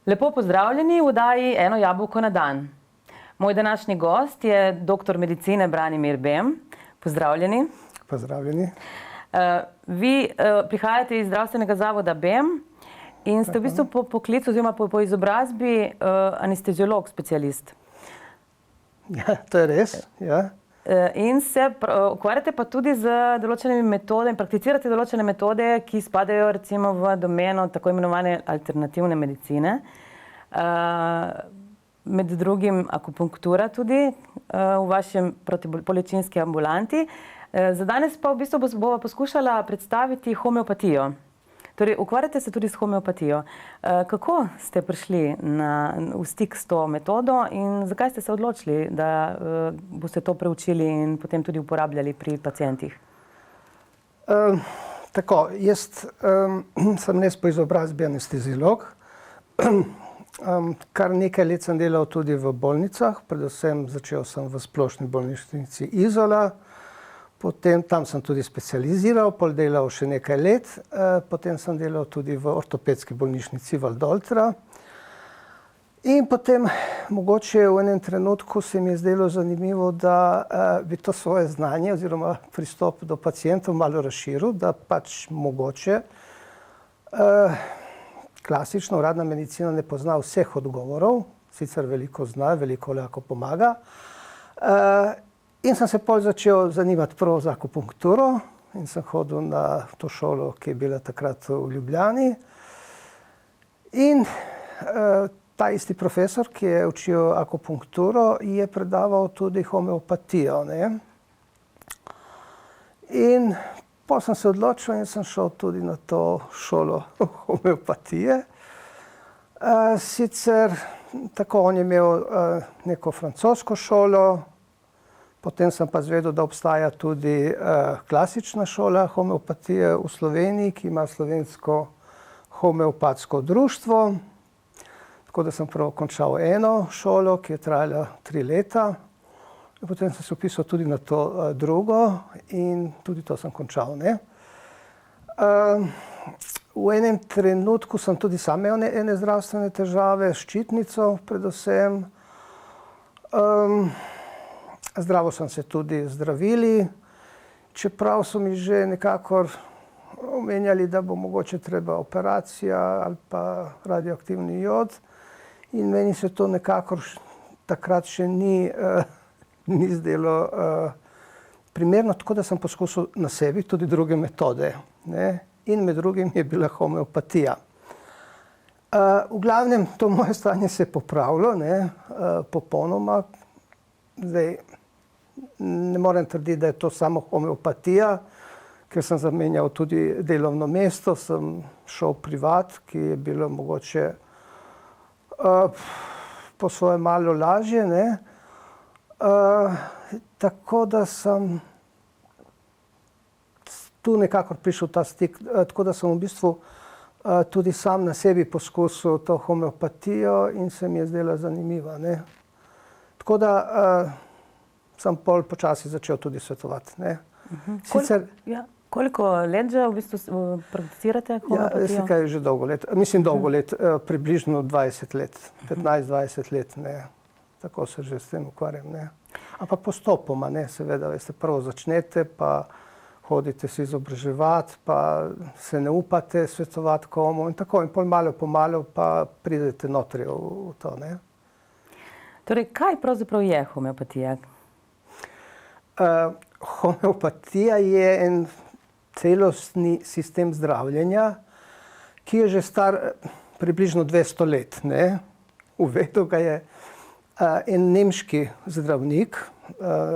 Lepo pozdravljeni v oddaji Eno jabolko na dan. Moj današnji gost je doktor medicine Branimir Bem. Pozdravljeni. Pozdravljeni. Vi prihajate iz zdravstvenega zavoda Bem in ste v bistvu po poklicu oziroma po izobrazbi anesteziolog, specialist. Ja, to je res, ja. In se ukvarjate pa tudi z določenimi metodami, prakticirate določene metode, ki spadajo recimo v domeno tako imenovane alternativne medicine. Med drugim akupunktura tudi v vašem protibolečinski ambulanti. Za danes pa v bistvu bova poskušala predstaviti homeopatijo. Torej, ukvarjate se tudi s homeopatijo. Kako ste prišli v stik s to metodo in zakaj ste se odločili, da boste to preučili in potem tudi uporabljali pri pacientih? Tako, jaz sem res po izobrazbi anesteziolog. Kar nekaj let sem delal tudi v bolnicah, predvsem začel sem v splošni bolnišnici Izola. Potem tam sem tudi specializiral, pol delal še nekaj let, potem sem delal tudi v ortopedski bolnišnici Valdoltra. In potem mogoče v enem trenutku se mi je zdelo zanimivo, da bi to svoje znanje oziroma pristop do pacientov malo razširil, da pač mogoče klasična uradna medicina ne pozna vseh odgovorov, sicer veliko zna, veliko lahko pomaga. In sem se pol začel zanimati prav za akupunkturo in sem hodil na to šolo, ki je bila takrat v Ljubljani. In ta isti profesor, ki je učil akupunkturo, je predaval tudi homeopatijo, ne. In pol sem se odločil in sem šel tudi na to šolo homeopatije. Sicer tako on je imel neko francosko šolo, potem sem pa izvedel, da obstaja tudi klasična šola homeopatije v Sloveniji, ki ima slovensko homeopatsko društvo. Tako da sem prvo končal eno šolo, ki je trajala 3 leta. In potem sem se vpisal tudi na to drugo in tudi to sem končal, ne. V enem trenutku sem tudi sam imel ene zdravstvene težave s ščitnico predvsem. Zdravil sem se tudi z zdravili, čeprav so mi že nekako omenjali, da bo mogoče treba operacija ali pa radioaktivni jod. In meni se to nekako takrat še ni zdelo primerno, tako da sem poskusil na sebi tudi druge metode, ne. In med drugim je bila homeopatija. V glavnem, to moje stanje se je popravilo, ne, popolnoma. Zdaj, ne morem trditi, da je to samo homeopatija, ker sem zamenjal tudi delovno mesto, sem šel privat, ki je bilo mogoče po svoje malo lažje, ne. Tako da sem tu nekako prišel ta stik, tako da sem v bistvu tudi sam na sebi poskusil to homeopatijo in se mi je zdela zanimiva, ne. Tako da sem pol počasi začel tudi svetovati, ne. Sicer, Koliko let že v bistvu prakticirate homeopatijo? Ja, kaj že dolgo let. Mislim dolgo let, približno 20 let, 15-20 let, ne. Tako se že s tem ukvarjam, ne. Ampak postopoma, ne, seveda, veste, prvo začnete, pa hodite se izobraževati, pa se ne upate svetovati komu in tako, in pol malo po malo pa pridete notri v to, ne. Torej, kaj pravzaprav je homeopatija? Homeopatija je en celostni sistem zdravljenja, ki je že star približno 200 let, ne. Uvedel ga je en nemški zdravnik,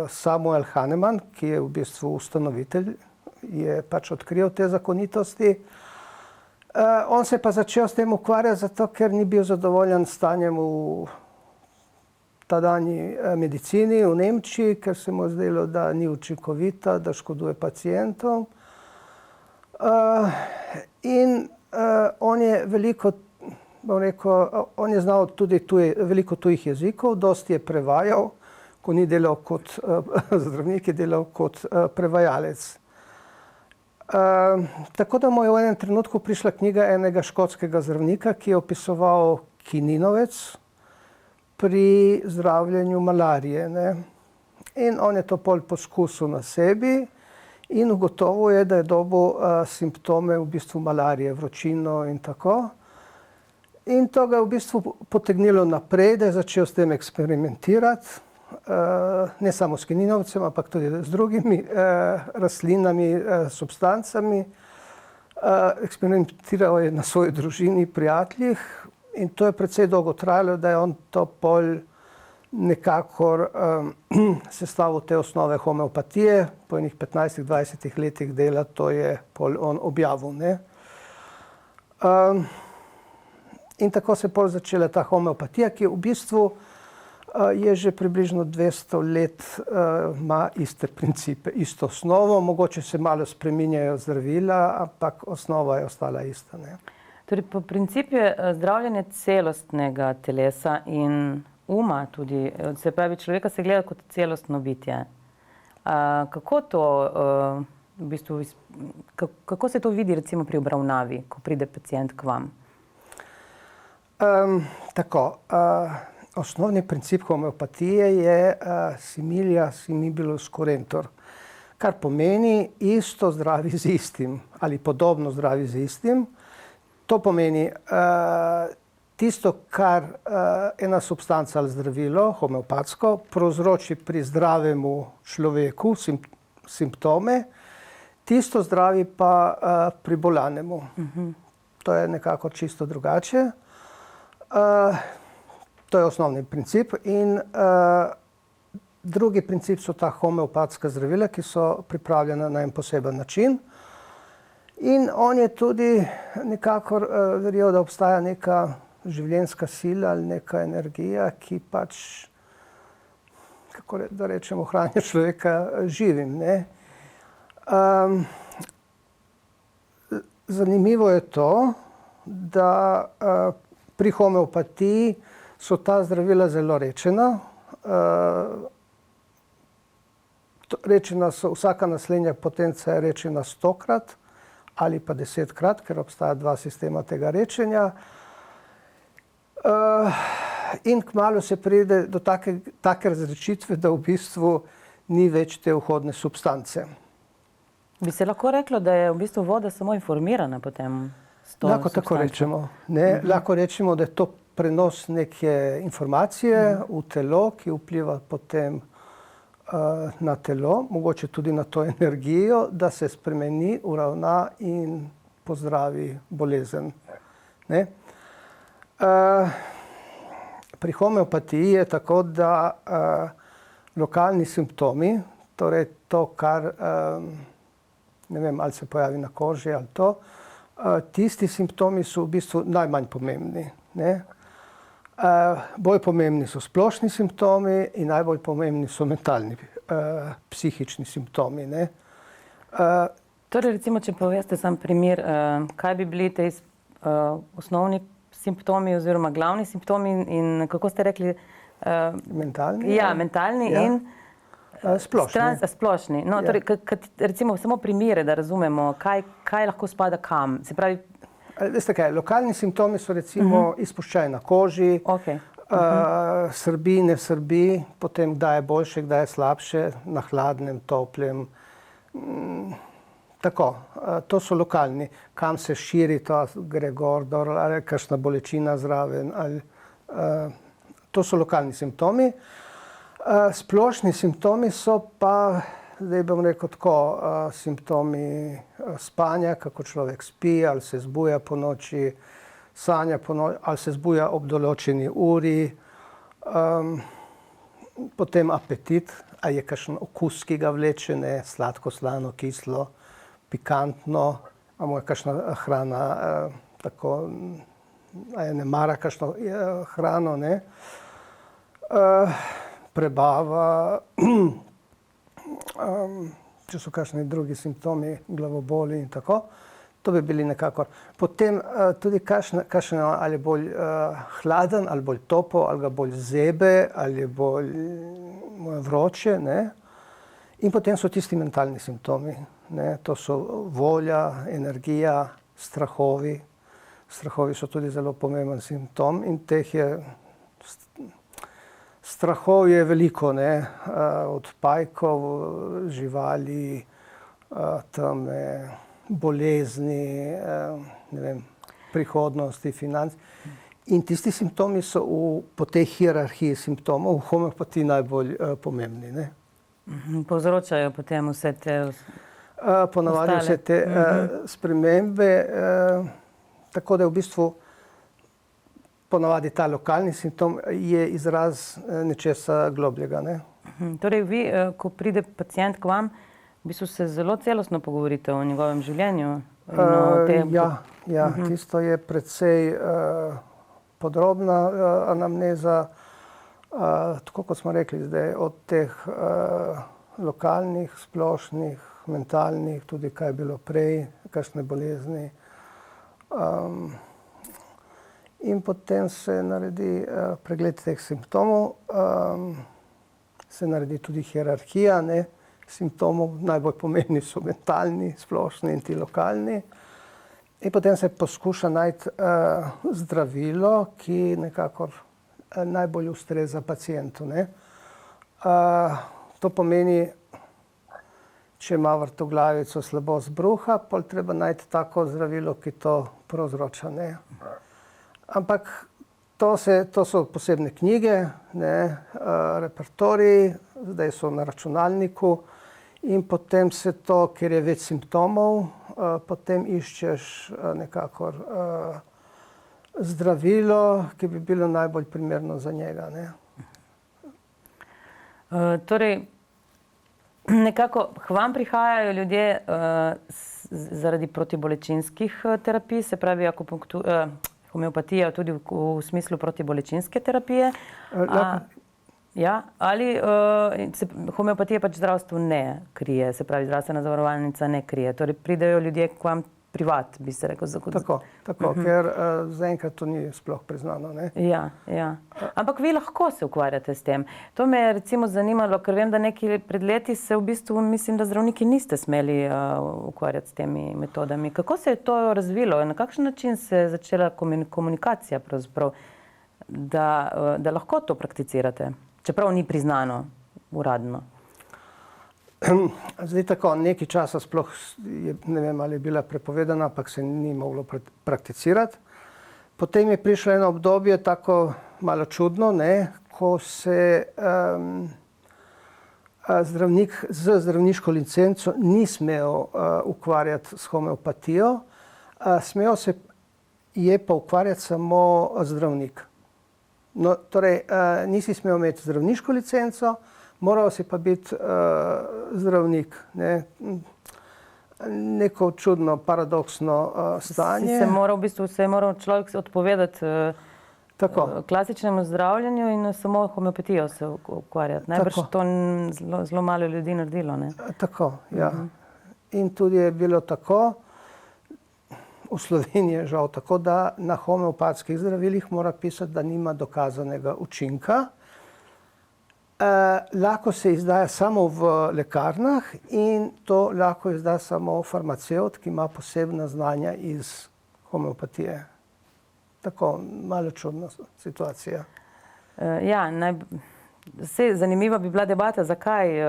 Samuel Hahnemann, ki je v bistvu ustanovitelj, je pač odkril te zakonitosti. On se je pa začel s tem ukvarjati zato, ker ni bil zadovoljen s stanjem v tadanji medicini v Nemčiji, ker se mu je zdelo, da ni učinkovita, da škoduje pacientom. In on je veliko, bom rekel, on je znal tudi veliko tujih jezikov, dosti je prevajal, ko ni delal kot zdravnik, je delal kot prevajalec. Tako da mu je v enem trenutku prišla knjiga enega škotskega zdravnika, ki je opisoval, kininovec pri zdravljenju malarije. Ne. In on je to pol poskusil na sebi in ugotovil je, da je dobil simptome v bistvu malarije, vročino in tako. In to ga je v bistvu potegnilo naprej, da je začel s tem eksperimentirati. Ne samo s kininovcem, ampak tudi z drugimi rastlinami, substancami. Eksperimentiral je na svoji družini, prijateljih in to je precej dolgo trajalo, da je on to pol nekako sestavil te osnove homeopatije. Po enih 15-20 letih dela to je pol on objavil. Ne? In tako se je pol začela ta homeopatija, ki v bistvu je že približno 200 let, ima iste principe, isto osnovo. Mogoče se malo spreminjajo zdravila, ampak osnova je ostala ista. Ne? Torej, po principu je zdravljenje celostnega telesa in uma tudi, se pravi, človeka se gleda kot celostno bitje. Kako to v bistvu, kako se to vidi recimo pri obravnavi, ko pride pacient k vam? Osnovni princip homeopatije je similia simibilus curentur, kar pomeni isto zdravi z istim ali podobno zdravi z istim. To pomeni tisto, kar ena substanca ali zdravilo, homeopatsko, povzroči pri zdravemu človeku simptome, tisto zdravi pa pri bolanemu. To je nekako čisto drugače. To je osnovni princip. In drugi princip so ta homeopatska zdravila, ki so pripravljena na en poseben način. In on je tudi nekako verjel, da obstaja neka življenjska sila ali neka energija, ki pač, kako da rečemo, ohranja človeka živim. Ne? Zanimivo je to, da pri homeopatiji so ta zdravila zelo rečena. Rečena so, vsaka naslednja potenca je rečena 100-krat ali pa 10-krat, ker obstaja dva sistema tega rečenja. In kmalu se pride do take razrešitve, da v bistvu ni več te vhodne substance. Bi se lahko reklo, da je v bistvu voda samo informirana potem s to Lahko tako rečemo. Ne? Lahko rečemo, da je to prenos neke informacije v telo, ki vpliva potem na telo, mogoče tudi na to energijo, da se spremeni, uravna in pozdravi bolezen. Ne? Pri homeopatiji je tako, da lokalni simptomi, torej to, kar ne vem, ali se pojavi na koži ali to, tisti simptomi so v bistvu najmanj pomembni. Ne? Bolj pomembni so splošni simptomi in najbolj pomembni so mentalni, psihični simptomi. Ne? Torej, recimo, če poveste sam primer, kaj bi bili te osnovni simptomi oziroma glavni simptomi in kako ste rekli? Mentalni? Ja, mentalni in splošni. No, torej, recimo samo primere, da razumemo, kaj lahko spada kam. Se pravi, veste kaj, lokalni simptomi so recimo izpuščaj na koži, srbi, ne srbi, potem kdaj je boljše, kdaj je slabše, na hladnem, toplem. Tako, to so lokalni. Kam se širi, to gre gor, dol, ali kakšna bolečina zraven. To so lokalni simptomi. Splošni simptomi so pa, zdaj bom rekel tako, simptomi spanja, kako človek spi, ali se zbuja po noči, sanja po noči, ali se zbuja ob določeni uri. Potem apetit, ali je kakšen okus, ki ga vleče, ne, sladko, slano, kislo, pikantno, ali mu je kakšna hrana tako, ali ne mara kakšno hrano, ne. Prebava, če so kakšni drugi simptomi, glavoboli in tako. To bi bili nekako. Potem tudi kakšen ali bolj hladen, ali bolj topo, ali ga bolj zebe, ali bolj vroče. Ne? In potem so tisti mentalni simptomi. Ne? To so volja, energija, strahovi. Strahovi so tudi zelo pomemben simptom in teh je, strahov je veliko, ne, od pajkov, živali, teme, bolezni, ne vem, prihodnosti, financ. In tisti simptomi so po tej hierarhiji simptomov v homeopatiji najbolj pomembni, ne. Povzročajo potem vse te Ponavadi ostale. vse te spremembe, tako da v bistvu ponavadi ta lokalni simptom je izraz nečesa globljega, ne. Torej vi, ko pride pacient k vam, v bistvu se zelo celostno pogovorite o njegovem življenju in o tem. Ja, tisto je precej podrobna anamneza, tako kot smo rekli zdaj, od teh lokalnih, splošnih, mentalnih, tudi kaj je bilo prej, kakšne bolezni. In potem se naredi pregled teh simptomov, se naredi tudi hierarhija, ne, simptomov, najbolj pomembni so mentalni, splošni in ti lokalni. In potem se poskuša najti zdravilo, ki nekako najbolj ustreza pacientu, ne. To pomeni, če ima vrtoglavico, slabost bruha, pol treba najti tako zdravilo, ki to povzroča, ne. Ampak to so posebne knjige, ne, repertoariji, zdaj so na računalniku in potem se to, ker je več simptomov, potem iščeš nekako zdravilo, ki bi bilo najbolj primerno za njega, ne. Torej, nekako k vam prihajajo ljudje zaradi protibolečinskih terapij, se pravi homeopatija tudi v smislu protibolečinske terapije. Ja, ali homeopatija pač zdravstvu ne krije, se pravi zdravstvena zavarovalnica ne krije, torej pridejo ljudje k vam privat, bi se rekel. Tako, ker zaenkrat to ni sploh priznano, ne. Ja. Ampak vi lahko se ukvarjate s tem. To me je recimo zanimalo, ker vem, da nekaj pred leti se v bistvu, mislim, da zdravniki niste smeli ukvarjati s temi metodami. Kako se je to razvilo? Na kakšen način se je začela komunikacija pravzaprav, da lahko to prakticirate? Čeprav ni priznano uradno. Zdaj tako, nekaj časa sploh je, ne vem, ali je bila prepovedana, ampak se ni moglo prakticirati. Potem je prišlo eno obdobje tako malo čudno, ne, ko se zdravnik z zdravniško licenco ni smel ukvarjati s homeopatijo, smel se je pa ukvarjati samo zdravnik. No, torej, nisi smel imeti zdravniško licenco, moral si pa biti zdravnik, ne. Neko čudno, paradoksno stanje. Se je moral človek odpovedati klasičnemu zdravljenju in samo homeopatijo se ukvarjati. Najbrž to zelo malo ljudi naredilo, ne? Tako, ja. In tudi je bilo tako, v Sloveniji je žal tako, da na homeopatskih zdravilih mora pisati, da nima dokazanega učinka. Lahko se izdaja samo v lekarnah in to lahko izda samo farmacevt, ki ima posebna znanja iz homeopatije. Tako, malo čudna situacija. Ja, zanimiva bi bila debata, zakaj,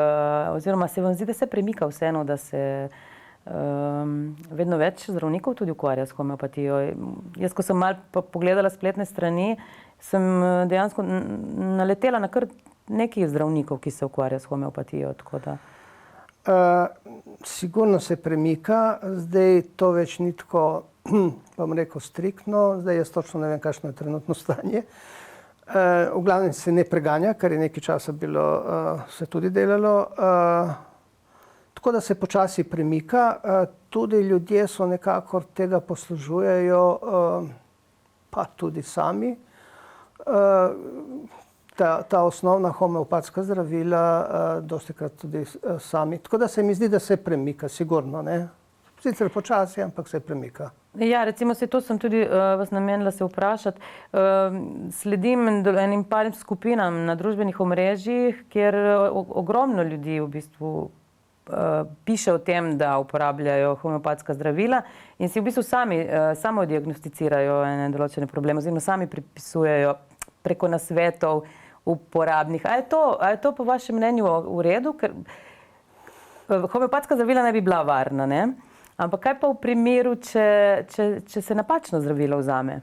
oziroma se vam zdi, da se premika vseeno, da se vedno več zdravnikov tudi ukvarja s homeopatijo. Jaz, ko sem malo pogledala spletne strani, sem dejansko naletela na kar nekaj zdravnikov, ki se ukvarja s homeopatijo, tako da. Sigurno se premika, zdaj to več ni tako, bom rekel, striktno, zdaj jaz točno ne vem, kakšno je trenutno stanje. V glavnem se ne preganja, kar je nekaj časa bilo, se tudi delalo. Tako da se počasi premika, tudi ljudje so nekako tega poslužujejo, pa tudi sami. Ta osnovna homeopatska zdravila dostikrat tudi sami. Tako da se mi zdi, da se premika, sigurno, ne. Sicer počasi, ampak se premika. Ja, recimo to sem tudi vas namenila se vprašati. Sledim enim parim skupinam na družbenih omrežjih, kjer ogromno ljudi v bistvu piše o tem, da uporabljajo homeopatska zdravila in si v bistvu samo diagnosticirajo ene določene probleme oziroma sami pripisujejo preko nasvetov uporabnih. A je to po vašem mnenju v redu? Ker homeopatska zdravila naj bi bila varna, ne? Ampak kaj pa v primeru, če se napačno zdravilo vzame?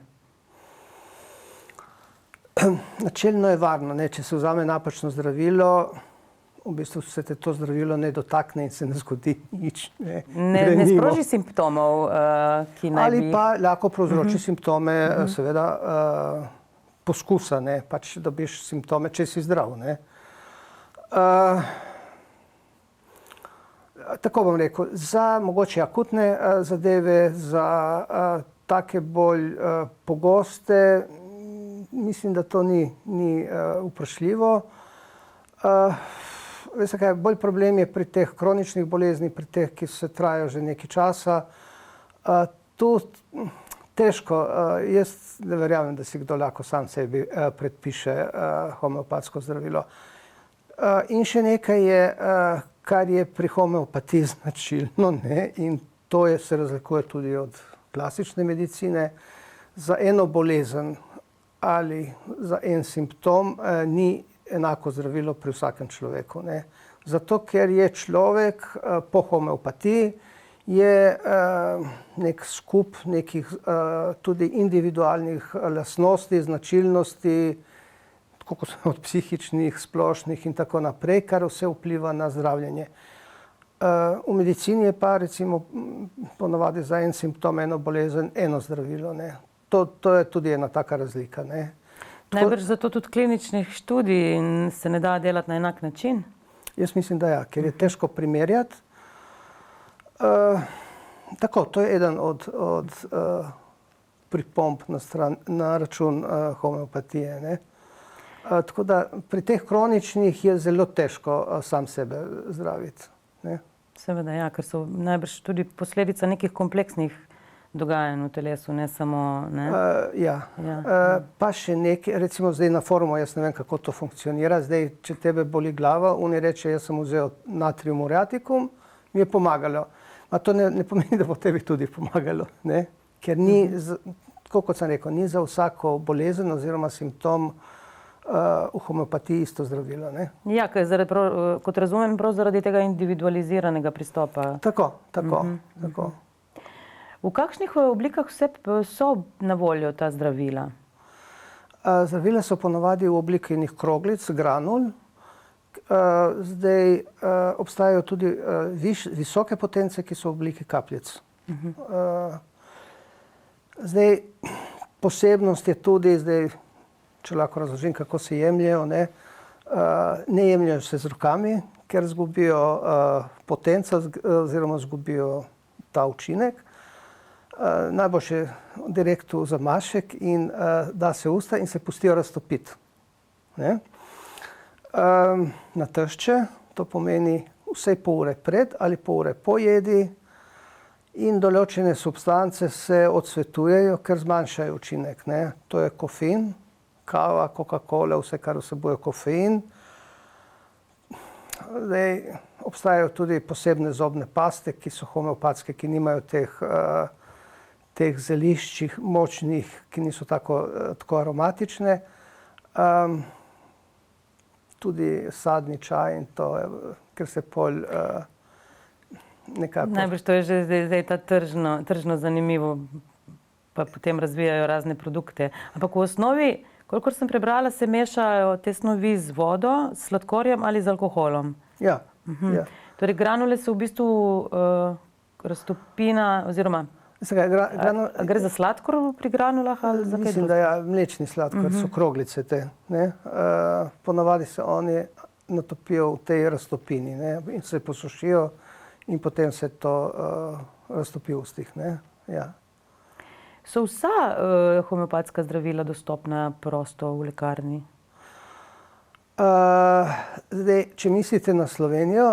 Načelno je varno, ne? Če se vzame napačno zdravilo, v bistvu se te to zdravilo ne dotakne in se ne zgodi nič. Ne sproži simptomov, ki naj bi... Ali pa lahko povzroči simptome, seveda, poskusa, ne? Pač dobiš simptome, če si zdrav, ne? Tako bom rekel, za mogoče akutne zadeve, za take bolj pogoste, mislim, da to ni vprašljivo. Veste kaj, bolj problem je pri teh kroničnih boleznih, pri teh, ki se trajajo že nekaj časa. Tu težko, jaz ne verjamem, da si kdo lahko sam sebi predpiše homeopatsko zdravilo. In še nekaj je, kar je pri homeopatiji značilno, ne? In to se razlikuje tudi od klasične medicine. Za eno bolezen ali za en simptom ni enako zdravilo pri vsakem človeku, ne? Zato, ker je človek po homeopatiji je nek skup nekih tudi individualnih lastnosti, značilnosti, tako kot od psihičnih, splošnih in tako naprej, kar vse vpliva na zdravljenje. V medicini je pa recimo ponavadi za en simptom, eno bolezen, eno zdravilo, ne? To je tudi ena taka razlika, ne? Najbrž zato tudi kliničnih študij se ne da delati na enak način? Jaz mislim, da ja, ker je težko primerjati. Tako, to je eden od pripomb na račun homeopatije, ne? Tako da pri teh kroničnih je zelo težko sam sebe zdraviti, ne? Seveda, ja, ker so najbrž tudi posledica nekih kompleksnih dogajanj v telesu, ne samo, ne? Ja. Pa še nekaj, recimo zdaj na forumu, jaz ne vem, kako to funkcionira. Zdaj, če tebe boli glava, oni reče, jaz sem vzel natrium ureaticum, mi je pomagalo. A to ne pomeni, da bo tebi tudi pomagalo, ne? Ker ni, tako kot sem rekel, ni za vsako bolezen oziroma simptom v homeopatiji isto zdravilo, ne? Ja, kot razumem, prav zaradi tega individualiziranega pristopa. Tako. V kakšnih oblikah vse so na voljo ta zdravila? Zdravila so ponavadi v obliki enih kroglic, granul. Zdaj obstajajo tudi visoke potence, ki so v obliki kapljic. Zdaj, posebnost je tudi, če lahko razložim, kako se jemljejo, ne? Ne jemljejo se z rokami, ker zgubijo potenco oziroma zgubijo ta učinek. Najboljše direkt v zamašek in da se usta in se pustijo raztopiti, ne? Na tešče, to pomeni vsaj pol ure pred ali pol ure po jedi, in določene substance se odsvetujejo, ker zmanjšajo učinek, ne? To je kofein, kava, Coca-Cola, vse, kar vsebuje kofein. Zdaj, obstajajo tudi posebne zobne paste, ki so homeopatske, ki nimajo teh zeliščih močnih, ki niso tako aromatične. Tudi sadni čaj in to, ker se pol nekako... Najbrž to je že zdaj ta tržno zanimivo, pa potem razvijajo razne produkte. Ampak v osnovi, kolikor sem prebrala, se mešajo te snovi z vodo, s sladkorjem ali z alkoholom. Ja. Torej, granule so v bistvu raztopina oziroma... Gre za sladkor pri granulah ali za kaj? Mislim, da ja, mlečni sladkor, so kroglice te, ne? Ponavadi se oni natopijo v tej raztopini, ne? In se posušijo in potem se to raztopi v ustih, ne? Ja. So vsa homeopatska zdravila dostopna prosto v lekarni? Zdaj, če mislite na Slovenijo,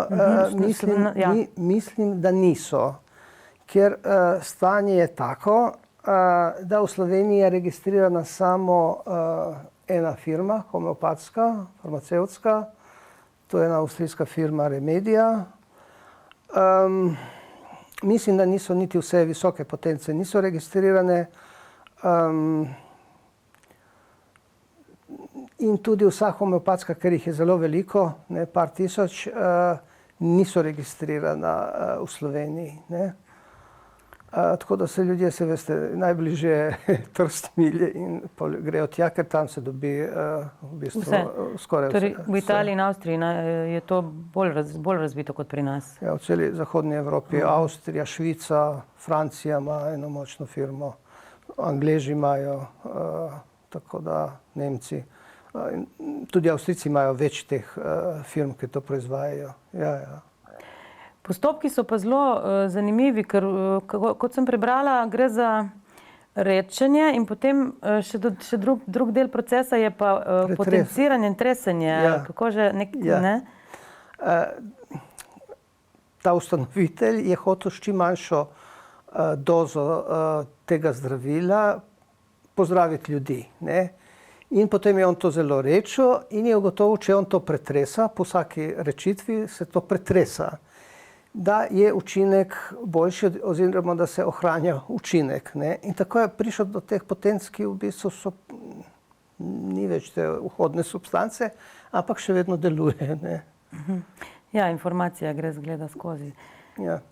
mislim, da niso. Ker stanje je tako, da v Sloveniji je registrirana samo ena firma, homeopatska, farmacevtska, to je ena avstrijska firma Remedia. Mislim, da niso niti vse visoke potence, niso registrirane. In tudi vsa homeopatska, ker jih je zelo veliko, ne, par tisoč, niso registrirana v Sloveniji. Ne. Tako da se ljudje, se veste, najbližje Trst, Milje in grejo tja, ker tam se dobi v bistvu skoraj Torej, vse. v Italiji in Avstriji je to bolj razvito kot pri nas. Ja, v celi zahodni Evropi, Avstrija, Švica, Francija ima eno močno firmo, Angleži imajo, tako da Nemci. Tudi Avstrijci imajo več teh firm, ki to proizvajajo. Ja, ja. Postopki so pa zelo zanimivi, ker kot sem prebrala, gre za redčenje in potem še drug del procesa je pa potenciranje in tresenje. Ja. Kako že Ja. ne? Ta ustanovitelj je hotel s čim manjšo dozo tega zdravila pozdraviti ljudi. Ne? In potem je on to zelo rečil in je ugotovil, če on to pretresa, po vsaki rečitvi se to pretresa, da je učinek boljši oziroma da se ohranja učinek. Ne? In tako je prišel do teh potenc, ki v bistvu ni več te vhodne substance, ampak še vedno deluje. Ne? Ja, informacija gre zgleda skozi. Ja.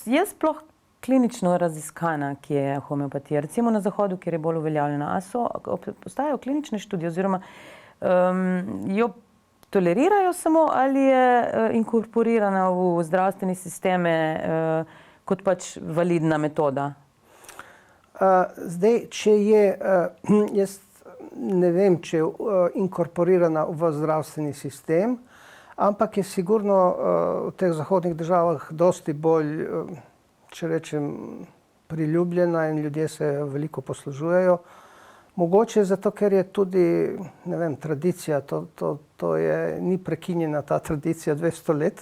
Je sploh klinično raziskana, ki je homeopatija, recimo na Zahodu, kjer je bolj uveljavljena. Postajajo klinične študije oziroma jo tolerirajo samo ali je inkorporirana v zdravstvene sisteme kot pač validna metoda? Zdaj, če je, jaz ne vem, če je inkorporirana v zdravstveni sistem, ampak je sigurno v teh zahodnih državah dosti bolj, če rečem, priljubljena in ljudje se veliko poslužujejo. Mogoče zato, ker je tudi, ne vem, tradicija, to je, ni prekinjena ta tradicija 200 let.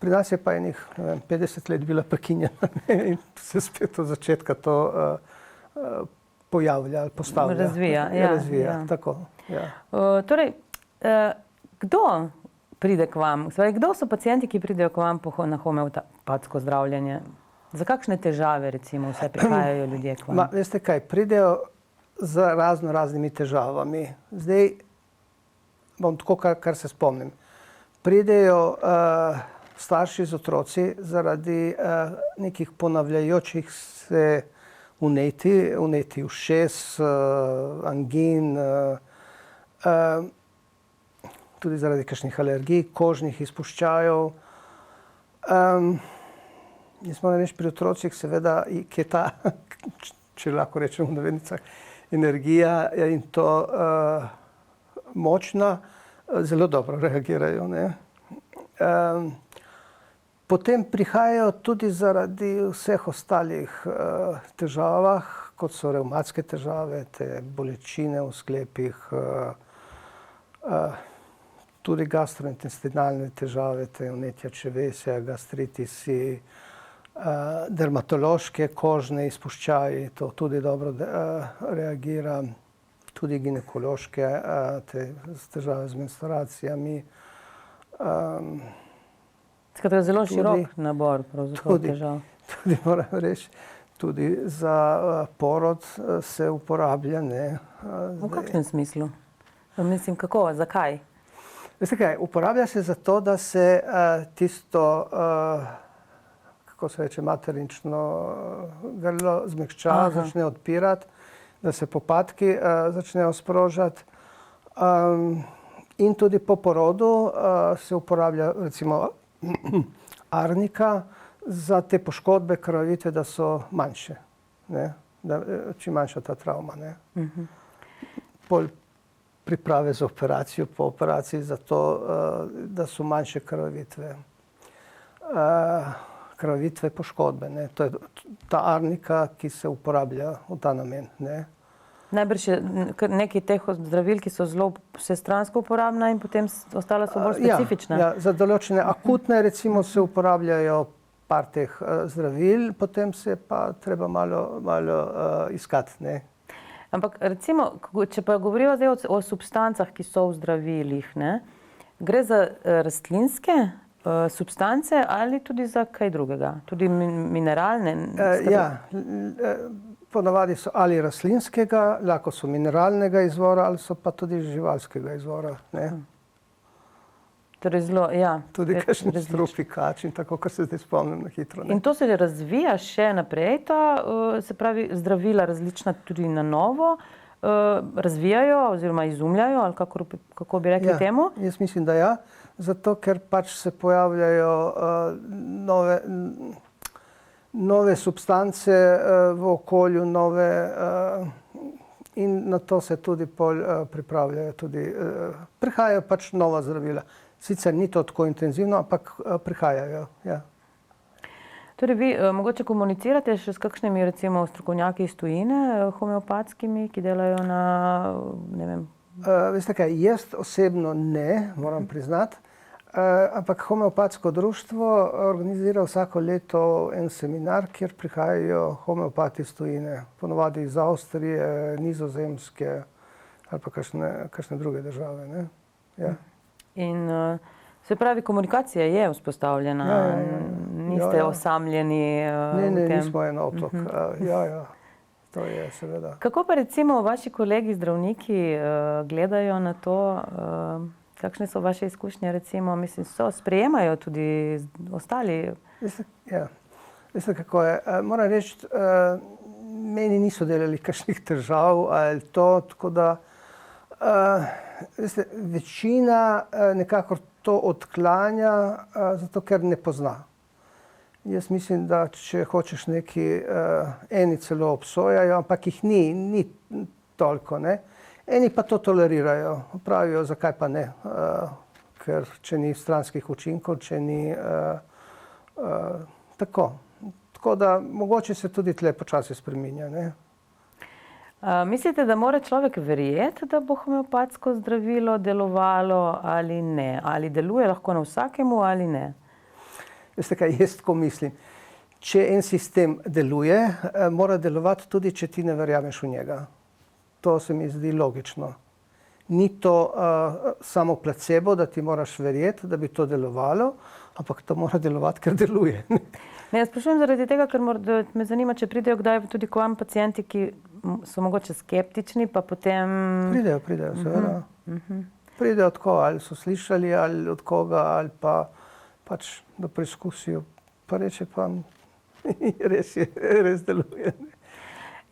Pri nas je pa enih, ne vem, 50 let bila prekinjena in se spet od začetka to pojavlja ali postavlja. Razvija, ja. Tako, ja. Torej, kdo pride k vam? Kdo so pacienti, ki pridejo k vam na homeopatsko zdravljenje? Za kakšne težave, recimo, vse prihajajo ljudje k vam? Veste kaj, pridejo z raznimi težavami. Zdaj, bom tako, kar se spomnim. Pridejo starši z otroci zaradi nekih ponavljajočih se vnetij ušes, angin, tudi zaradi kakšnih alergij, kožnih izpuščajev. Jaz moram reči, pri otrocih seveda, ki je ta, če lahko rečem v navednicah, energija in to močna, zelo dobro reagirajo. Ne? Potem prihajajo tudi zaradi vseh ostalih težavah, kot so revmatske težave, te bolečine v sklepih, tudi gastrointestinalne težave, te vnetja črevesja, gastritisi, dermatološke kožne izpuščaji, to tudi dobro reagira, tudi ginekološke težave z menstruacijami. Skratka, zelo širok nabor pravzaprav težav. Tudi moram reči, tudi za porod se uporablja. Ne? V kakšnem smislu? Mislim, kako, zakaj? Veste kaj, uporablja se zato, da se tisto, kako se reče, materinčno grlo zmehča, začne odpirati, da se popadki začnejo sprožati. In tudi po porodu se uporablja recimo arnika za te poškodbe krvavitve, da so manjše, ne? Da čim manjša ta travma. Ne? Pol priprave za operacijo, po operaciji za to, da so manjše krvavitve. Krvavitve poškodbe. Ne? To je ta arnika, ki se uporablja v ta namen. Ne? Najbrž je nekaj teh zdravil, ki so zelo vsestransko uporabna in potem ostala so bolj specifična. Ja, za določene akutne recimo se uporabljajo par teh zdravil, potem se pa treba malo iskati. Ne? Ampak recimo, če pa govorijo zdaj o substancah, ki so v zdravilih, ne? Gre za rastlinske substance ali tudi za kaj drugega? Tudi mineralne? Ponavadi so ali rastlinskega, lahko so mineralnega izvora ali so pa tudi živalskega izvora. Ne? Torej zelo, tudi kakšni strupikač in tako, kar se zdaj spomnim na hitro. Ne? In to se razvija še naprej, se pravi zdravila različna tudi na novo, razvijajo oziroma izumljajo, ali kako bi rekli temu? Jaz mislim, da zato ker pač se pojavljajo nove substance v okolju, in na to se tudi pripravljajo. Prihajajo pač nova zdravila. Sicer ni to tako intenzivno, ampak prihajajo. Ja. Torej vi mogoče komunicirate še s kakšnimi recimo strokovnjaki iz tujine, homeopatskimi, ki delajo na, ne vem? Veste kaj, jaz osebno ne, moram priznati, ampak homeopatsko društvo organizira vsako leto en seminar, kjer prihajajo homeopati iz tujine, ponovadi iz Avstrije, Nizozemske ali pa kakšne druge države. Ne? Ja. In se pravi, komunikacija je vzpostavljena, niste osamljeni v tem? Ne, nismo en otok. To je seveda. Kako pa recimo vaši kolegi zdravniki gledajo na to, kakšne so vaše izkušnje recimo, mislim, sprejemajo tudi ostali? Veste kako je, moram reči, meni niso delali kakšnih težav ali to, tako da veste, večina nekako to odklanja, zato ker ne pozna. Jaz mislim, da če hočeš eni celo obsojajo, ampak jih ni toliko, ne. Eni pa to tolerirajo, pravijo, zakaj pa ne, ker če ni stranskih učinkov, če ni tako. Tako da mogoče se tudi tle počasi spreminja, ne. Mislite, da mora človek verjeti, da bo homeopatsko zdravilo delovalo ali ne? Ali deluje lahko na vsakemu ali ne? Veste kaj, jaz tako mislim. Če en sistem deluje, mora delovati tudi, če ti ne verjameš v njega. To se mi zdi logično. Ni to samo placebo, da ti moraš verjeti, da bi to delovalo, ampak to mora delovati, ker deluje. Ne, jaz sprašujem zaradi tega, ker me zanima, če pridejo kdaj tudi k vam pacienti, ki so mogoče skeptični, pa potem... Pridejo, seveda. Pridejo od koga, ali so slišali, ali od koga, ali pa pač da preizkusijo. Pa reče pa, res deluje.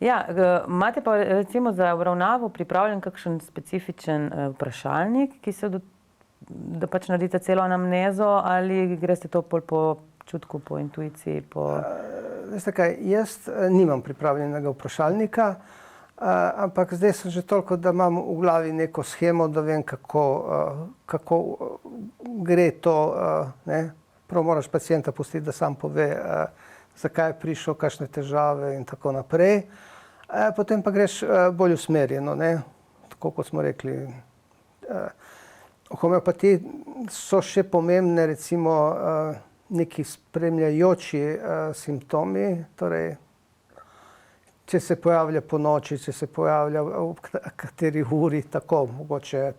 Ja, imate pa recimo za obravnavo pripravljen kakšen specifičen vprašalnik, ki se da pač naredite celo anamnezo, ali greste to po čutku, po intuiciji, Veste kaj, jaz nimam pripravljenega vprašalnika, ampak zdaj sem že toliko, da imam v glavi neko shemo, da vem, kako gre to, ne. Prav moraš pacienta pustiti, da sam pove, zakaj je prišel, kakšne težave in tako naprej. Potem pa greš bolj usmerjeno, ne. Tako kot smo rekli. V homeopatiji so še pomembne recimo neki spremljajoči simptomi, torej če se pojavlja po noči, če se pojavlja v kateri uri, tako mogoče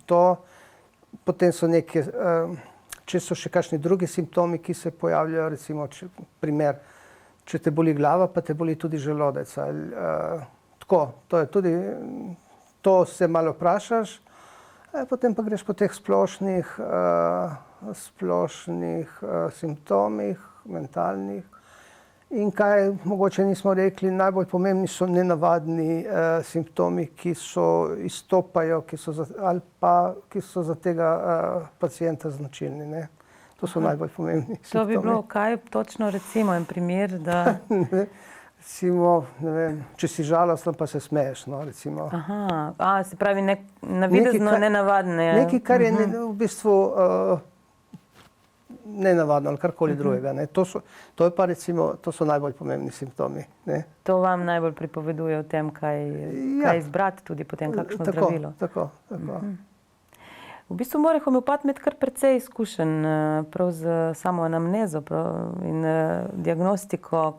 to. Potem so če so še kakšni drugi simptomi, ki se pojavljajo, recimo primer, če te boli glava, pa te boli tudi želodec. Tako, to je tudi, to se malo vprašaš, potem pa greš po teh splošnih simptomih, mentalnih. In kaj mogoče nismo rekli, najbolj pomembni so nenavadni simptomi, ki izstopajo, ali pa ki so za tega pacienta značilni, ne. To so najbolj pomembni simptomi. To bi bilo kaj točno recimo en primer, da... Recimo, ne vem, če si žalosten, pa se smeješ, no, recimo. Se pravi navidezno nenavadne... Nekaj, kar je v bistvu nenavadno ali karkoli drugega, ne. To je pa recimo, to so najbolj pomembni simptomi, ne. To vam najbolj pripoveduje o tem, kaj izbrati tudi potem kakšno zdravilo. Tako. V bistvu mora homeopat imeti kar precej izkušenj prav z samo anamnezo in diagnostiko,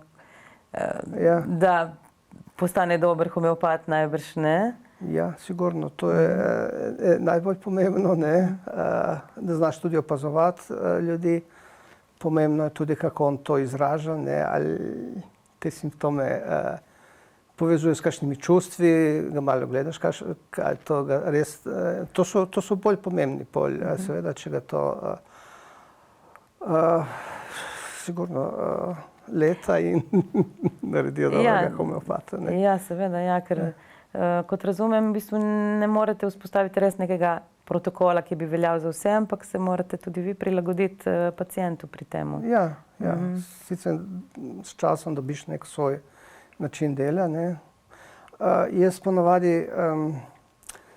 da postane dober homeopat, najbrž ne. Ja, sigurno. To je najbolj pomembno, ne? Da znaš tudi opazovati ljudi. Pomembno je tudi, kako on to izraža, ne? Ali te simptome povezuje s kakšnimi čustvi, ga malo gledaš, kaj to ga res... To so bolj pomembni polj, seveda, če ga to sigurno leta in naredijo dobrega homeopata. Ne? Ja, seveda, ja, ker kot razumem, v bistvu ne morete vzpostaviti res nekega protokola, ki bi veljal za vse, ampak se morate tudi vi prilagoditi pacientu pri temu. Ja. Sicer s časom dobiš nek svoj način dela, ne. Jaz ponavadi,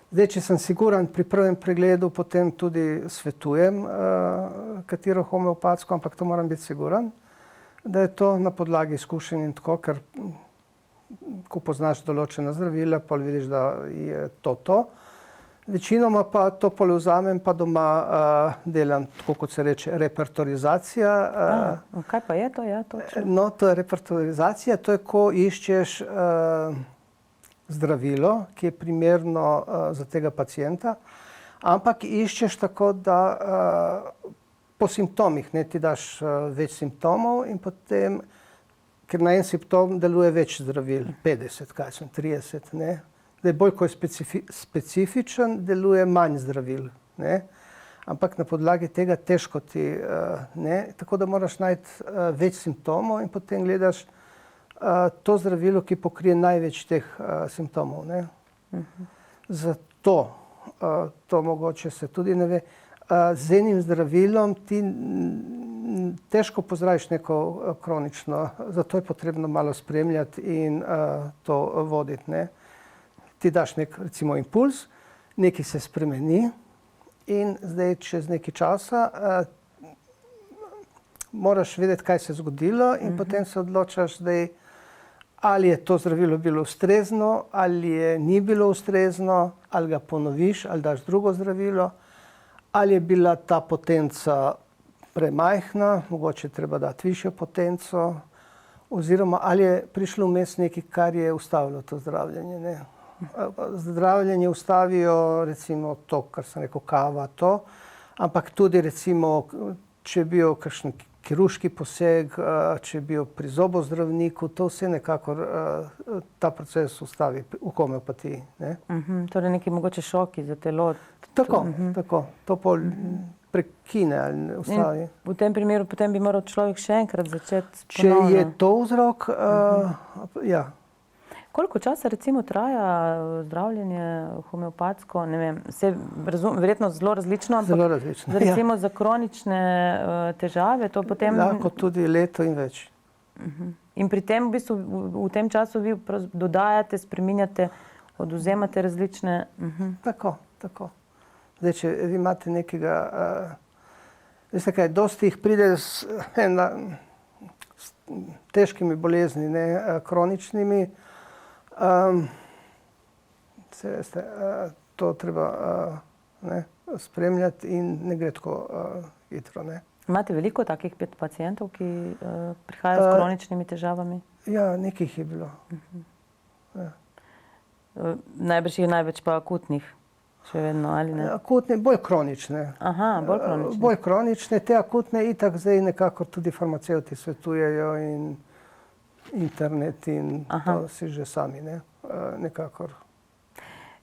zdaj, če sem siguran pri prvem pregledu, potem tudi svetujem katero homeopatsko, ampak to moram biti siguran, da je to na podlagi izkušenj in tako, ker ko poznaš določena zdravila, pol vidiš, da je to. Večinoma pa to pol vzamem, pa doma delam, tako kot se reče, repertorizacija. Kaj pa je to? Ja, točno. No, to je repertorizacija, to je, ko iščeš zdravilo, ki je primerno za tega pacienta, ampak iščeš tako, da po simptomih, ne, ti daš več simptomov in potem, ker na en simptom deluje več zdravil, 50, 30, ne. Da je bolj, ko je specifičen, deluje manj zdravil, ne. Ampak na podlagi tega težko ti, ne, tako da moraš najti več simptomov in potem gledaš to zdravilo, ki pokrije največ teh simptomov, ne. Zato, to mogoče se tudi ne ve, z enim zdravilom ti težko pozdraviš neko kronično, zato je potrebno malo spremljati in to voditi, ne. Ti daš nek, recimo, impuls, nekaj se spremeni in zdaj čez nekaj časa moraš vedeti, kaj se je zgodilo in potem se odločaš, ali je to zdravilo bilo ustrezno, ali ni bilo ustrezno, ali ga ponoviš, ali daš drugo zdravilo, ali je bila ta potenca premajhna, mogoče treba dati višjo potenco, oziroma ali je prišlo vmes nekaj, kar je ustavilo to zdravljenje, ne. Zdravljenje ustavijo, recimo to, kar sem rekel, kava, to, ampak tudi recimo, če je bil kakšen kirurški poseg, če je bil pri zobozdravniku, to vse nekako ta proces ustavi v homeopatiji, ne. Torej neki mogoče šoki za telo. Tako, to pol prekine ali ustavi. In v tem primeru potem bi moral človek še enkrat začeti Če ponovno. je to vzrok, ja. Koliko časa recimo traja zdravljenje homeopatsko? Ne vem, verjetno zelo različno, ampak Zelo različno, recimo za kronične težave, to potem... Lahko tudi leto in več. In pri tem v bistvu v tem času vi dodajate, spreminjate, odvzemate različne... Tako. Zdaj, če vi imate nekega, veste kaj, dosti jih pride s težkimi bolezni, ne, kroničnimi, veste, to treba spremljati in ne gre tako hitro, ne. Imate veliko takih pacientov, ki prihajajo s kroničnimi težavami? Ja, nekaj jih je bilo. Najbrž je največ pa akutnih, še vedno, ali ne? Akutne, bolj kronične. Bolj kronične. Bolj kronične, te akutne itak zdaj nekako tudi farmacevti svetujejo in internet in to si že sami, ne, nekakor.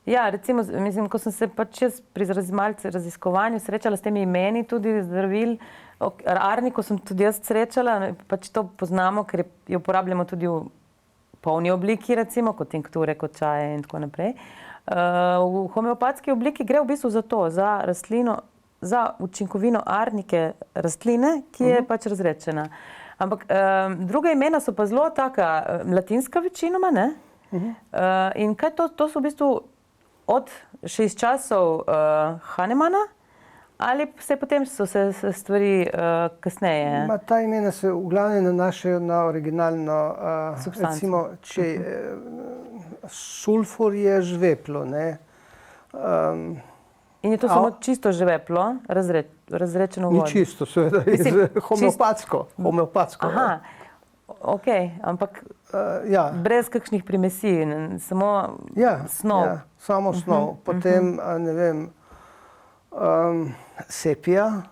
Ja, recimo, mislim, ko sem se pač jaz pri malce raziskovanju srečala s temi imeni tudi zdravil, arniko sem tudi jaz srečala, pač to poznamo, ker jo uporabljamo tudi v polni obliki, recimo, kot tinkture, kot čaje in tako naprej. V homeopatski obliki gre v bistvu za to, za rastlino, za učinkovino arnike rastline, ki je pač razredčena. Ampak druga imena so pa zelo taka latinska večinoma, ne? In kaj to so v bistvu še iz časov Hahnemana ali potem so se stvari kasneje? Ta imena se v glavnem nanašajo na originalno, recimo, če sulfur je žveplo, ne. In je to samo čisto žveplo, razredčeno vodo? Ni čisto, seveda, homeopatsko. Ok, ampak Ja. brez kakšnih primesij, samo snov. Ja, samo snov. Potem, ne vem, sepija.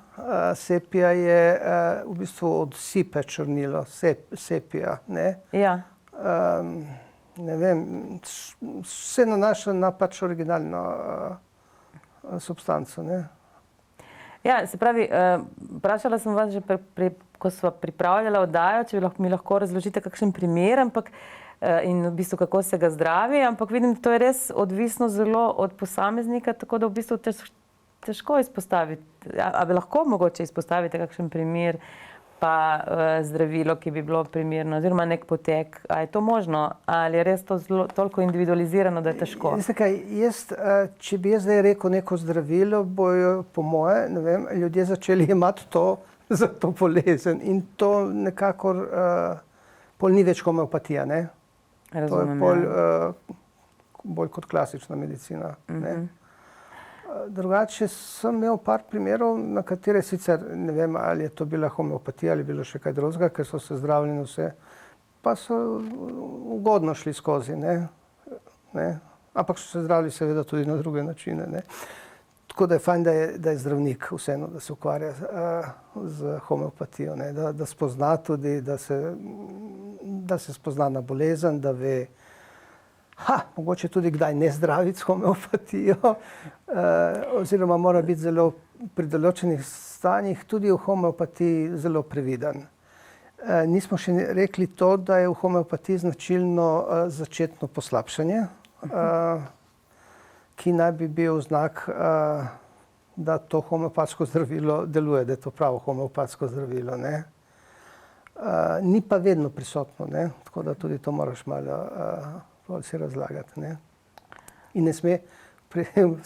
Sepija je v bistvu od sipe črnilo, sepija, ne? Ja. Ne vem, se nanaša na pač originalno substanco, ne? Ja, se pravi, vprašala sem vas že, ko sva pripravljala oddajo, če mi lahko razložite kakšen primer, ampak in v bistvu kako se ga zdravi, ampak vidim, da to je res odvisno zelo od posameznika, tako da v bistvu težko izpostaviti. A bi lahko mogoče izpostavite kakšen primer, pa zdravilo, ki bi bilo primerno, oziroma nek potek, a je to možno, ali je res to toliko individualizirano, da je težko? Veste kaj, če bi jaz zdaj rekel neko zdravilo, bojo po moje, ne vem, ljudje začeli imati to za to bolezen in to nekakor pol ni več homeopatija, ne? Razumem, to je bolj kot klasična medicina, ne? Drugače sem imel par primerov, na katere sicer ne vem, ali je to bila homeopatija ali bilo še kaj drugega, ker so se zdravili vse, pa so ugodno šli skozi, ne? Ampak so se zdravili seveda tudi na druge načine, ne? Tako da je fajn, da je zdravnik vseeno, da se ukvarja z homeopatijo, ne? Da spozna tudi, da se spozna na bolezen, da ve, mogoče tudi kdaj ne zdraviti s homeopatijo, oziroma mora biti zelo pri določenih stanjih tudi v homeopatiji zelo previden. Nismo še rekli to, da je v homeopatiji značilno začetno poslabšanje, ki naj bi bil znak, da to homeopatsko zdravilo deluje, da je to pravo homeopatsko zdravilo, ne. Ni pa vedno prisotno, ne, tako da tudi to moraš malo si razlagati, ne. In ne sme,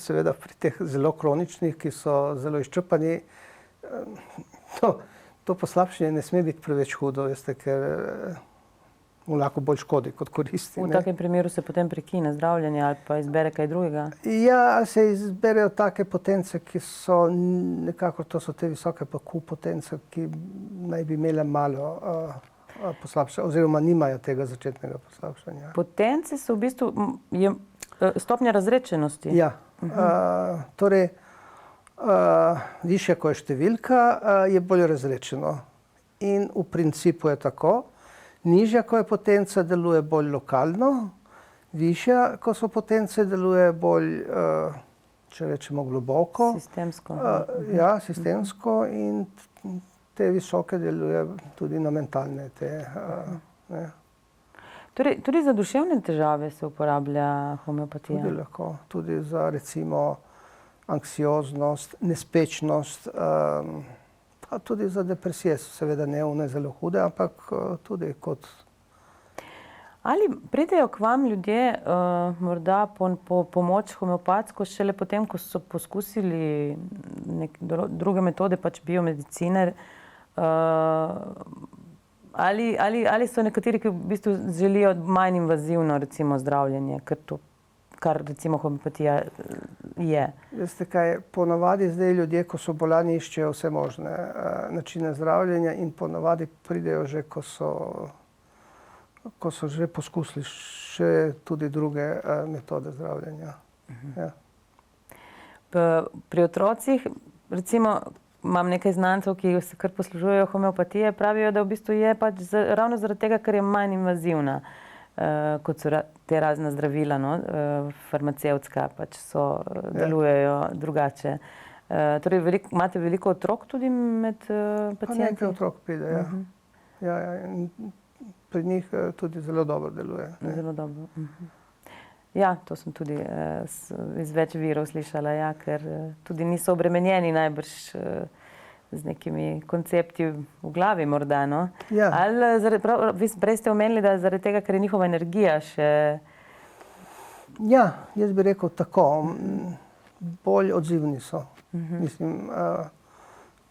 seveda pri teh zelo kroničnih, ki so zelo izčrpani, to poslabšanje ne sme biti preveč hudo, veste, ker mu lahko bolj škodi kot koristi, ne. V takem primeru se potem prekine zdravljenje ali pa izbere kaj drugega? Ja, ali se izberejo take potence, ki so nekako, to so te visoke Q potence, ki naj bi imele malo poslabšanja, oziroma nimajo tega začetnega poslabšanja. Potence so v bistvu stopnja razredčenosti? Ja. Torej, višja, ko je številka, je bolj razredčeno. In v principu je tako. Nižja, ko je potenca, deluje bolj lokalno. Višja, ko so potence, deluje bolj, če rečemo, globoko. Sistemsko. Ja, sistemsko in te visoke deluje tudi na mentalne te, ne. Torej, tudi za duševne težave se uporablja homeopatija? Tudi lahko, tudi za recimo anksioznost, nespečnost, pa tudi za depresije, seveda ne one zelo hude, ampak tudi kot. Ali pridejo k vam ljudje morda po pomoč homeopatsko šele potem, ko so poskusili druge metode, pač biomedicine, ali so nekateri, ki v bistvu želijo manj invazivno recimo zdravljenje, kar recimo homeopatija je? Veste kaj, ponavadi zdaj ljudje, ko so bolani, iščejo vse možne načine zdravljenja in ponavadi pridejo že, ko so že poskusili še tudi druge metode zdravljenja. Ja. Pri otrocih, recimo, imam nekaj znancev, ki se kar poslužujejo homeopatije, pravijo, da v bistvu je pač ravno zaradi tega, ker je manj invazivna, kot so te razna zdravila, farmacevtska, pač delujejo drugače. Torej, imate veliko otrok tudi med pacienti? Pa nekaj otrok pride, ja. Ja, in pri njih tudi zelo dobro deluje. Zelo dobro. Ja, to sem tudi iz več virov slišala, ja, ker tudi niso obremenjeni najbrž z nekimi koncepti v glavi morda, no? Ja. Ali prej ste omenili, da zaradi tega, ker je njihova energija še... Ja, jaz bi rekel tako, bolj odzivni so. Mislim,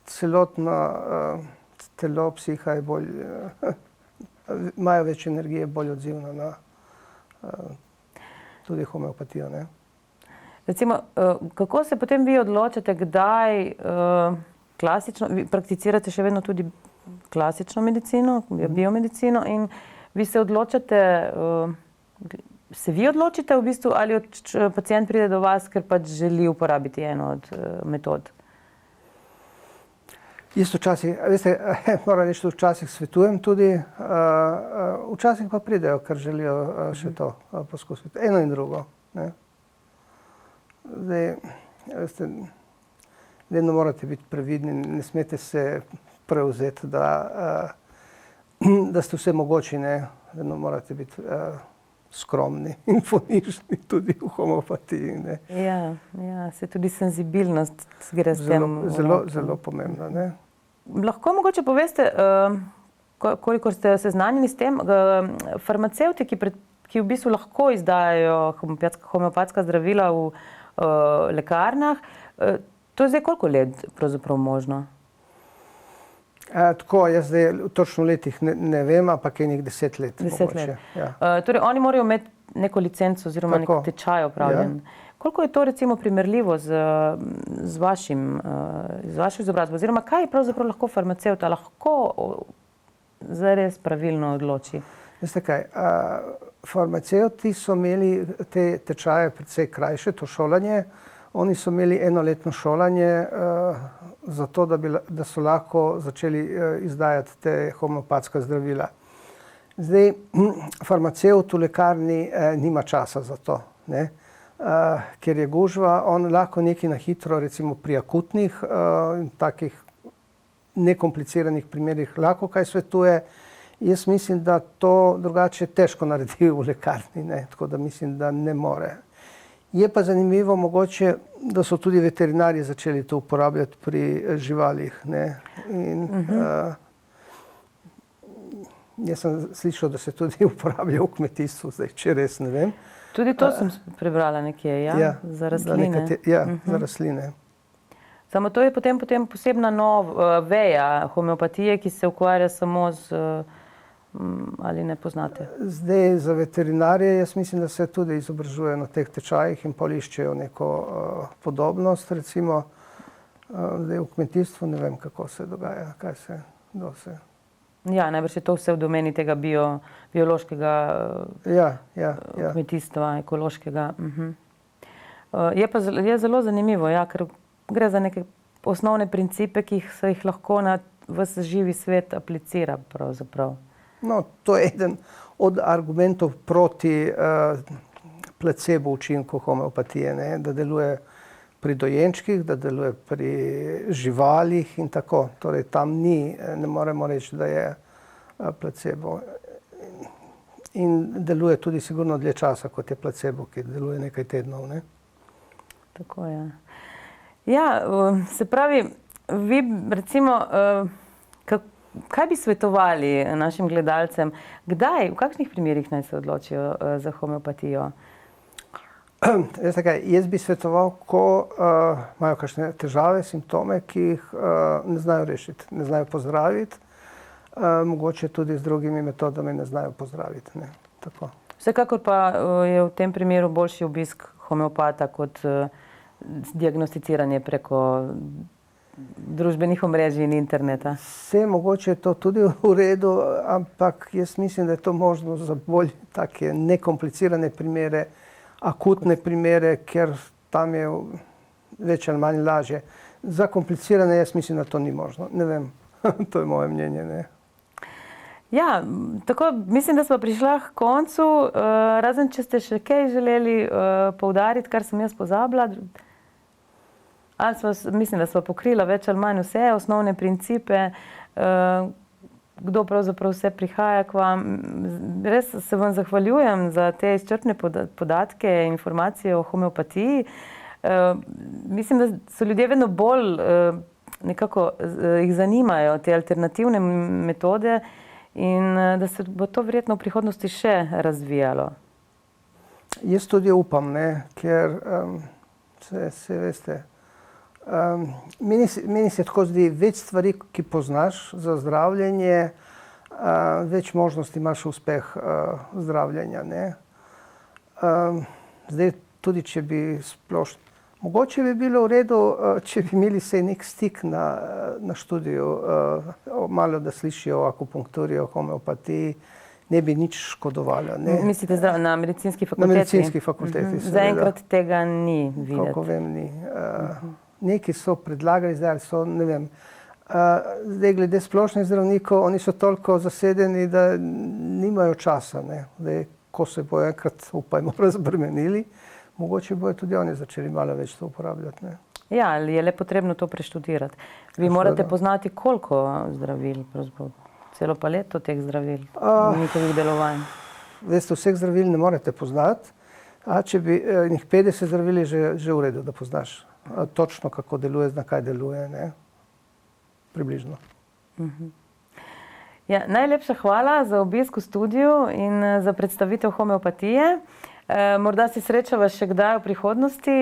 celotno telo, psiha je bolj, imajo več energije, bolj odzivno na tudi homeopatijo, ne. Recimo, kako se potem vi odločite, kdaj klasično, vi prakticirate še vedno tudi klasično medicino, biomedicino in vi se odločate, se vi odločite v bistvu ali pacient pride do vas, ker pač želi uporabiti eno od metod? Jaz včasih, veste, moram reči, da včasih svetujem tudi, včasih pa pridejo, ker želijo še to poskusiti. Eno in drugo. Ne. Zdaj, veste, vedno morate biti previdni, ne smete se prevzeti, da ste vse mogoči, ne. Vedno morate biti skromni in ponižni tudi v homeopatiji. Ne. Ja, se tudi senzibilnost gre s tem. Zelo pomembna, ne. Lahko mogoče poveste, koliko ste seznanjeni s tem, farmacevti, ki v bistvu lahko izdajajo homeopatska zdravila v lekarnah, to je zdaj koliko let pravzaprav možno? Tako, jaz zdaj točno v letih ne vem, ampak je nekaj 10 let. 10 let. Ja. Torej, oni morajo imeti neko licenco oziroma nek tečaj opravljen. Ja. Koliko je to recimo primerljivo z vašo izobrazbo? Oziroma, kaj pravzaprav lahko farmacevt lahko zares pravilno odloči? Veste kaj, farmacevti so imeli te tečaje precej krajše, to šolanje. Oni so imeli enoletno šolanje zato, da so lahko začeli izdajati te homeopatska zdravila. Zdaj, farmacevt v lekarni nima časa za to, ne? Ker je gužva, on lahko nekaj na hitro, recimo pri akutnih, takih nekompliciranih primerih lahko kaj svetuje. Jaz mislim, da to drugače težko naredi v lekarni, ne? Tako da mislim, da ne more. Je pa zanimivo mogoče, da so tudi veterinarji začeli to uporabljati pri živalih, ne? In jaz sem slišal, da se tudi uporablja v kmetijstvu, zdaj, če res ne vem. Tudi to sem prebrala nekje, ja? Za rastline. Za rastline. Samo to je potem posebna veja homeopatije, ki se ukvarja samo z, ali ne poznate? Zdaj za veterinarje jaz mislim, da se tudi izobražujejo na teh tečajih in iščejo neko podobnost, recimo. Zdaj v kmetijstvu ne vem, kako se dogaja, kaj se dose. Ja, najbrž je to vse v domeni tega biološkega kmetijstva, ekološkega. Je zelo zanimivo, ja, ker gre za neke osnovne principe, ki se jih lahko na ves živi svet aplicira pravzaprav. No, to je eden od argumentov proti placebo učinku homeopatije, ne, da deluje pri dojenčkih, da deluje pri živalih in tako. Torej, tam ne moremo reči, da je placebo. In deluje tudi sigurno dlje časa, kot je placebo, ki deluje nekaj tednov, ne. Tako je. Ja, se pravi, vi recimo, kaj bi svetovali našim gledalcem? Kdaj, v kakšnih primerih naj se odločijo za homeopatijo? Veste kaj, jaz bi svetoval, ko imajo kakšne težave, simptome, ki jih ne znajo rešiti, ne znajo pozdraviti, mogoče tudi z drugimi metodami ne znajo pozdraviti, ne, tako. Vsekakor pa je v tem primeru boljši obisk homeopata kot diagnosticiranje preko družbenih omrežij in interneta. Vse mogoče je to tudi v redu, ampak jaz mislim, da je to možno za bolj take nekomplicirane primere, akutne primere, ker tam je več ali manj lažje. Za komplicirane jaz mislim, da to ni možno. Ne vem, to je moje mnenje, ne. Ja, tako mislim, da smo prišla k koncu, razen če ste še kaj želeli poudariti, kar sem jaz pozabila. Mislim, da smo pokrila več ali manj vse osnovne principe, kdo pravzaprav vse prihaja k vam. Res se vam zahvaljujem za te izčrpne podatke, informacije o homeopatiji. Mislim, da so ljudje vedno bolj nekako jih zanimajo te alternativne metode in da se bo to verjetno v prihodnosti še razvijalo. Jaz tudi upam, ne, ker se veste, meni se tako zdi, več stvari, ki poznaš za zdravljenje, več možnosti imaš uspeh zdravljenja, ne. Zdaj, tudi če bi Mogoče bi bilo v redu, če bi imeli vsaj nek stik na študiju, malo da slišijo o akupunkturi, o homeopatiji, ne bi nič škodovalo. Ne? Mislite na medicinski fakulteti? Na medicinski fakulteti, seveda. Zaenkrat tega ni videti. Koliko vem, ni. Neki so predlagali, zdaj ali so, ne vem. Zdaj, glede splošnih zdravnikov, oni so toliko zasedeni, da nimajo časa. Ne? Zdaj, ko se bojo enkrat, upajmo, razbremenili, mogoče bojo tudi oni začeli malo več to uporabljati. Ne? Ja, ali je le potrebno to preštudirati. Vi morate poznati koliko zdravil, pravzaprav celo paleto teh zdravil, njihovih delovanj. Veste, vseh zdravil ne morete poznati, a če bi njih 50 zdravil je že v redu, da poznaš točno, kako deluje, na kaj deluje, ne? Približno. Ja, najlepša hvala za obisk v studiu in za predstavitev homeopatije. Morda se srečava še kdaj v prihodnosti,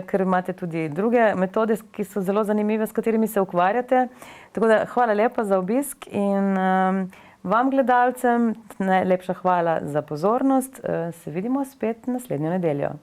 ker imate tudi druge metode, ki so zelo zanimive, s katerimi se ukvarjate. Tako da hvala lepa za obisk in vam, gledalcem, najlepša hvala za pozornost. Se vidimo spet naslednjo nedeljo.